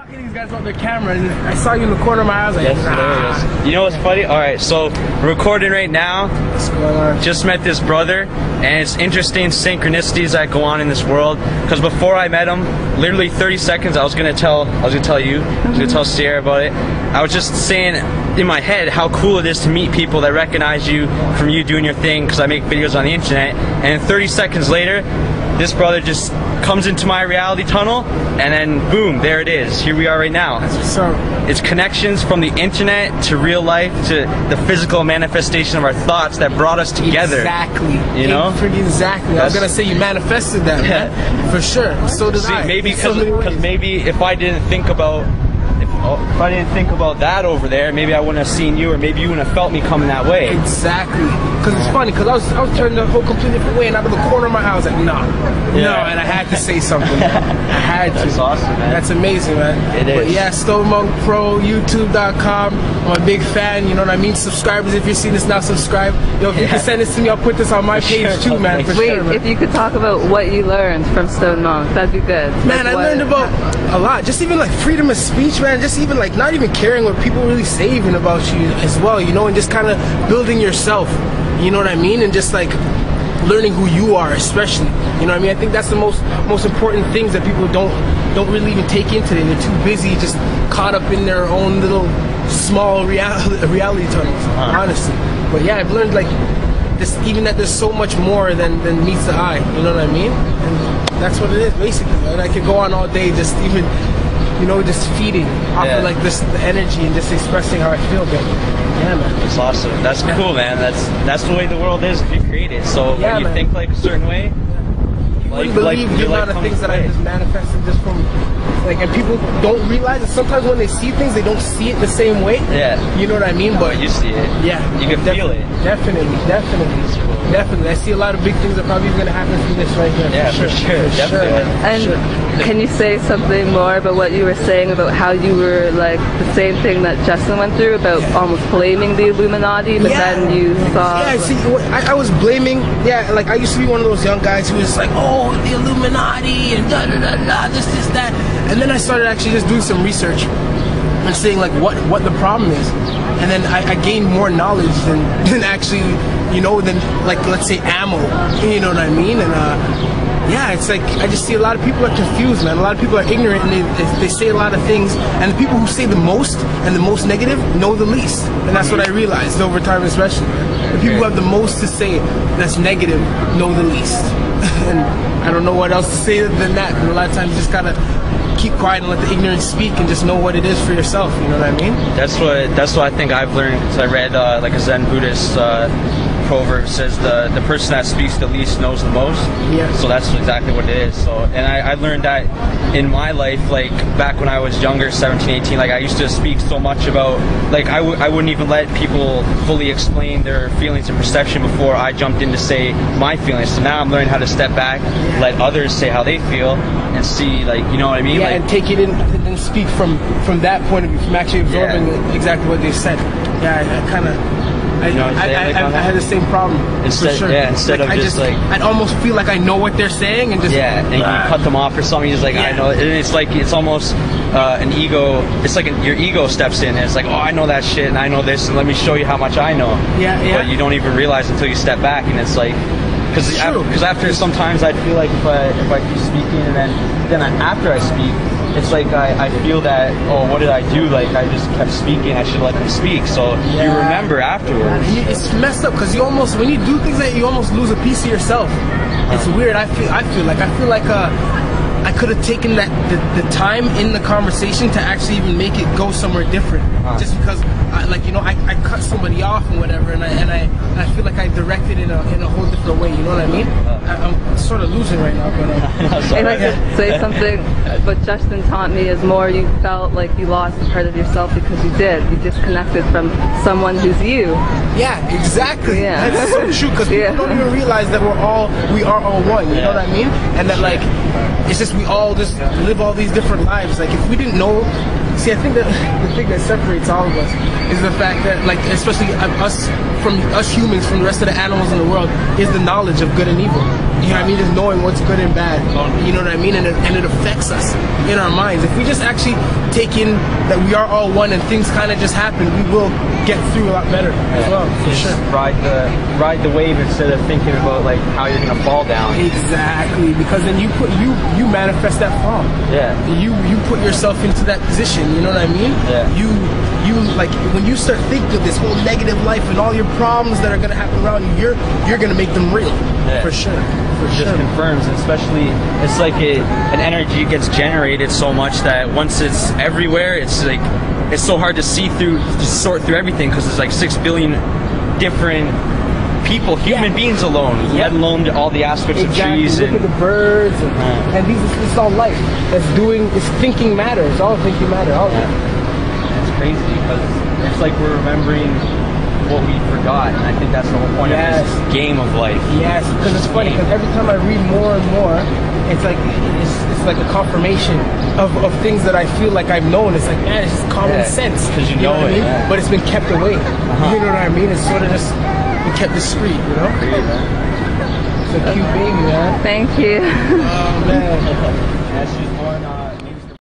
talking to these guys about their camera, and I saw you in the corner of my eye. I was like, You know what's funny? All right, so we're recording right now. What's going on? Just met this brother, and it's interesting synchronicities that go on in this world. Because before I met him, literally 30 seconds, I was gonna tell Sierra about it. I was just saying in my head how cool it is to meet people that recognize you from you doing your thing. Because I make videos on the internet, and 30 seconds later, this brother just comes into my reality tunnel, and then boom, there it is. Here we are right now. That's what's up. It's connections from the internet to real life to the physical manifestation of our thoughts that brought us together. Exactly. You know? Pretty exactly. I was gonna say you manifested that, man. For sure. So did I. Maybe because maybe if I didn't think about that over there, maybe I wouldn't have seen you, or maybe you wouldn't have felt me coming that way. Exactly. Because it's funny, because I was turning the whole completely different way, and out of the corner of my eye, I was like, no, and I had to say something. Man. I had to. That's awesome, man. That's amazing, man. It is. But yeah, Stone Monk Pro, YouTube.com. I'm a big fan. You know what I mean? Subscribers, if you're seeing this now, subscribe. Yo, if you can send this to me, I'll put this on my page too, man. For sure, man. If you could talk about what you learned from Stone Monk, that'd be good. Man, I learned about a lot. Just even like freedom of speech, man. Just even like not even caring what people really say even about you as well, you know, and just kind of building yourself, you know what I mean, and just like learning who you are, especially, you know what I mean. I think that's the most important things that people don't really even take in today. They're too busy, just caught up in their own little small reality tunnels, honestly. But yeah, I've learned like this, even that there's so much more than meets the eye, you know what I mean. And that's what it is basically. And I could go on all day just even, you know, just feeding off of like this the energy and just expressing how I feel. But yeah, man, it's awesome. That's cool, man. That's the way the world is if you create it. So when you think like a certain way, you wouldn't believe the amount of things that I just manifested just from like, and people don't realize it. Sometimes when they see things, they don't see it the same way. Yeah, you know what I mean. But you see it. Yeah, you can feel it. Definitely. I see a lot of big things that are probably going to happen from this right here. Yeah, for sure. Definitely. And can you say something more about what you were saying about how you were like the same thing that Justin went through about almost blaming the Illuminati, but then you saw... Yeah, see, I was blaming, like I used to be one of those young guys who was like, oh, the Illuminati and da-da-da-da, this, that. And then I started actually just doing some research and seeing like what the problem is. And then I gained more knowledge than actually, you know, than like, let's say ammo, you know what I mean? And yeah, it's like, I just see a lot of people are confused, man. A lot of people are ignorant, and they say a lot of things, and the people who say the most and the most negative know the least. And that's what I realized over time, especially. The people who have the most to say that's negative know the least. And I don't know what else to say than that. And a lot of times you just gotta keep quiet and let the ignorance speak and just know what it is for yourself, you know what I mean? That's what I think I've learned, because I read like a Zen Buddhist proverb says the person that speaks the least knows the most. Yeah. So that's exactly what it is. So, and I learned that in my life, like back when I was younger, 17, 18, like I used to speak so much about, like I wouldn't even let people fully explain their feelings and perception before I jumped in to say my feelings. So now I'm learning how to step back, let others say how they feel, and see, like, you know what I mean? Yeah, like, and take it in and speak from that point of view, from actually absorbing exactly what they said. Yeah, I kind of... I had the same problem. Instead, for sure. Yeah, instead of just like... I'd almost feel like I know what they're saying and just... Yeah, and you cut them off or something, you're just like, I know. And it's like, it's almost an ego, it's like your ego steps in, and it's like, oh, I know that shit, and I know this, and let me show you how much I know. Yeah. But you don't even realize until you step back, and it's like... Because after sometimes I feel like if I keep speaking, and then after I speak, it's like I feel that, oh, what did I do? Like I just kept speaking. I should let them speak. So you remember afterwards. It's messed up because you almost, when you do things like that, you almost lose a piece of yourself. It's weird. I feel like I could have taken the time in the conversation to actually even make it go somewhere different. Just because I cut somebody off and whatever, and I feel like I directed it in a whole different way. You know what I mean? I'm sort of losing right now, but if I could say something, what Justin taught me is more you felt like you lost a part of yourself because you disconnected from someone who's you. Yeah, exactly. Yeah. That's so true, because people don't even realize that we are all one. You know what I mean? And that like it's just we all just live all these different lives. Like if we didn't know. See, I think that the thing that separates all of us is the fact that, like, especially us humans from the rest of the animals in the world, is the knowledge of good and evil. You know what I mean? Just knowing what's good and bad. You know what I mean? And it affects us in our minds. If we just actually take in that we are all one and things kind of just happen, we will get through a lot better as well. For sure. Ride the wave instead of thinking about like how you're gonna fall down. Exactly, because then you manifest that fall. Yeah. You put yourself into that position. You know what I mean? Yeah. You like when you start thinking of this whole negative life and all your problems that are gonna happen around you, you're gonna make them real. Yeah. For sure. For It sure. just confirms, especially it's like an energy gets generated so much that once it's everywhere, it's like it's so hard to see through, to sort through everything because there's like 6 billion different people, human beings alone, let alone all the aspects of trees. Look at the birds and it's all life. It's thinking matter. It's all thinking matter. All of it. It's crazy because it's like we're remembering what we forgot, and I think that's the whole point of this game of life. Yes, because it's funny, because every time I read more and more, it's like a confirmation of things that I feel like I've known. It's like, man, it's just common sense. Because you know what I it, mean? But it's been kept away. You know what I mean? It's sort of just been kept discreet, you know? It's a cute baby, man. Thank you. Oh, man. Yeah, she's born